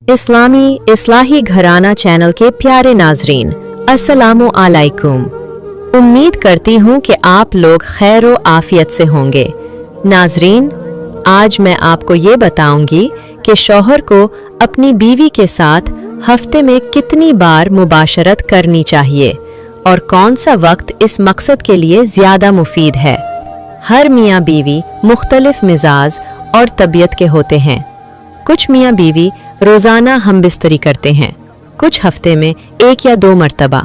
इस्लामी इस्लाही घराना चैनल के प्यारे नाजरीन, अस्सलामु अलैकुम। उम्मीद करती हूँ कि आप लोग खैर व आफियत से होंगे। नाजरीन, आज मैं आपको ये बताऊंगी कि शौहर को अपनी बीवी के साथ हफ्ते में कितनी बार मुबाशरत करनी चाहिए और कौन सा वक्त इस मकसद के लिए ज़्यादा मुफीद है। हर मियाँ बीवी मुख्तलिफ मिजाज और तबीयत के होते हैं। कुछ मियाँ बीवी रोज़ाना हमबिस्तरी करते हैं, कुछ हफ्ते में 1 या 2 मरतबा,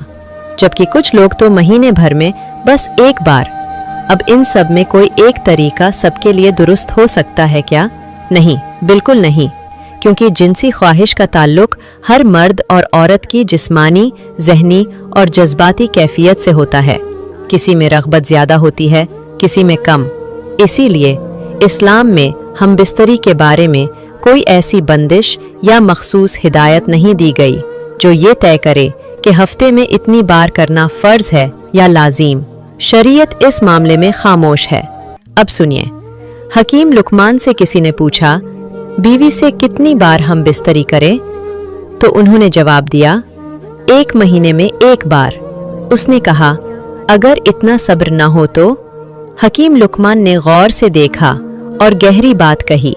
जबकि कुछ लोग तो महीने भर में बस 1 बार। अब इन सब में कोई एक तरीका सबके लिए दुरुस्त हो सकता है क्या? नहीं, बिल्कुल नहीं, क्योंकि जिनसी ख्वाहिश का ताल्लुक हर मर्द और औरत की जिस्मानी, जहनी और जज्बाती कैफियत से होता है। किसी में रग़बत ज़्यादा होती है, किसी में कम। इसीलिए इस्लाम में हमबिस्तरी के बारे में कोई ऐसी बंदिश या मखसूस हिदायत नहीं दी गई जो ये तय करे कि हफ्ते में इतनी बार करना फ़र्ज है या लाजिम। शरीयत इस मामले में खामोश है। अब सुनिए, हकीम लुकमान से किसी ने पूछा, बीवी से कितनी बार हम बिस्तरी करें? तो उन्होंने जवाब दिया, 1 महीने में 1 बार। उसने कहा, अगर इतना सब्र न हो तो? हकीम लुकमान ने गौर से देखा और गहरी बात कही,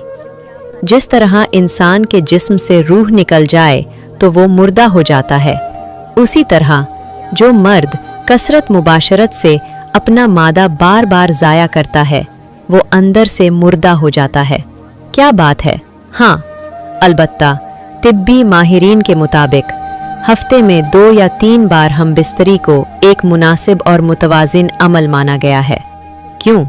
जिस तरह इंसान के जिस्म से रूह निकल जाए तो वो मुर्दा हो जाता है, उसी तरह जो मर्द कसरत मुबाशरत से अपना मादा बार बार ज़ाया करता है वो अंदर से मुर्दा हो जाता है। क्या बात है? हाँ, अलबत्ता तिब्बी माहिरीन के मुताबिक हफ्ते में 2 या 3 बार हम बिस्तरी को एक मुनासिब और मुतवाजिन अमल माना गया है। क्यों?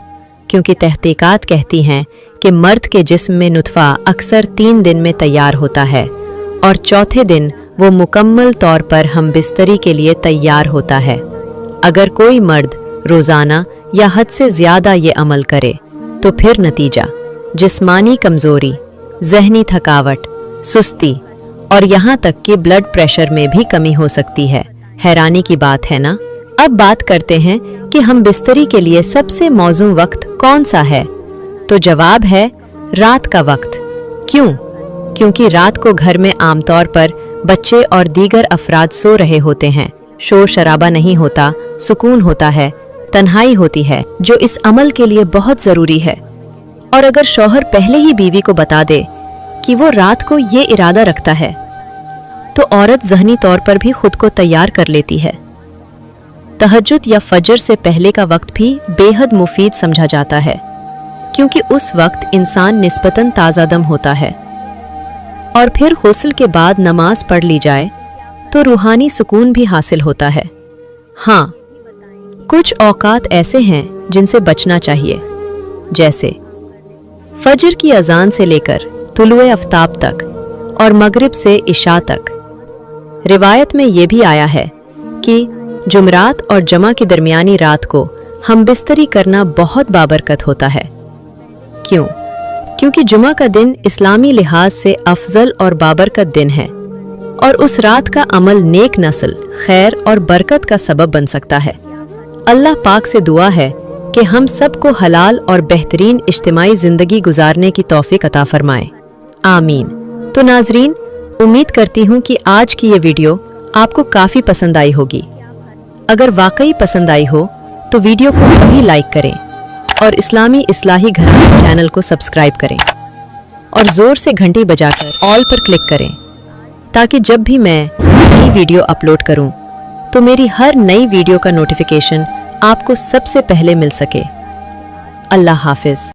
क्योंकि तहकीकात कहती हैं कि मर्द के जिस्म में नुतफ़ा अक्सर 3 दिन में तैयार होता है और चौथे दिन वो मुकम्मल तौर पर हम बिस्तरी के लिए तैयार होता है। अगर कोई मर्द रोज़ाना या हद से ज़्यादा ये अमल करे तो फिर नतीजा जिस्मानी कमज़ोरी, जहनी थकावट, सुस्ती और यहाँ तक कि ब्लड प्रेशर में भी कमी हो सकती है। हैरानी की बात है ना? अब बात करते हैं कि हम बिस्तरी के लिए सबसे मौजूद वक्त कौन सा है। तो जवाब है रात का वक्त। क्यों? क्योंकि रात को घर में आमतौर पर बच्चे और दीगर अफराद सो रहे होते हैं, शोर शराबा नहीं होता, सुकून होता है, तन्हाई होती है, जो इस अमल के लिए बहुत ज़रूरी है। और अगर शौहर पहले ही बीवी को बता दे कि वो रात को ये इरादा रखता है तो औरत ज़हनी तौर पर भी खुद को तैयार कर लेती है। तहज्जुद या फजर से पहले का वक्त भी बेहद मुफीद समझा जाता है, क्योंकि उस वक्त इंसान निस्बतन ताज़ादम होता है। और फिर गुस्ल के बाद नमाज पढ़ ली जाए तो रूहानी सुकून भी हासिल होता है। हाँ, कुछ औकात ऐसे हैं जिनसे बचना चाहिए, जैसे फजर की अजान से लेकर तुलुए आफ्ताब तक और मगरिब से इशा तक। रिवायत में ये भी आया है कि जुमरात और जमा की दरमियानी रात को हम बिस्तरी करना बहुत बाबरकत होता है। क्यों? क्योंकि जुमा का दिन इस्लामी लिहाज से अफजल और बाबरकत दिन है और उस रात का अमल नेक नस्ल, खैर और बरकत का सबब बन सकता है। अल्लाह पाक से दुआ है कि हम सबको हलाल और बेहतरीन इज्तिमाई ज़िंदगी गुजारने की तौफीक अता फरमाए। आमीन। तो नाजरीन, उम्मीद करती हूँ कि आज की ये वीडियो आपको काफ़ी पसंद आई होगी। अगर वाकई पसंद आई हो तो वीडियो को अभी लाइक करें और इस्लामी इस्लाही घराना चैनल को सब्सक्राइब करें और ज़ोर से घंटी बजाकर ऑल पर क्लिक करें, ताकि जब भी मैं नई वीडियो अपलोड करूं तो मेरी हर नई वीडियो का नोटिफिकेशन आपको सबसे पहले मिल सके। अल्लाह हाफिज़।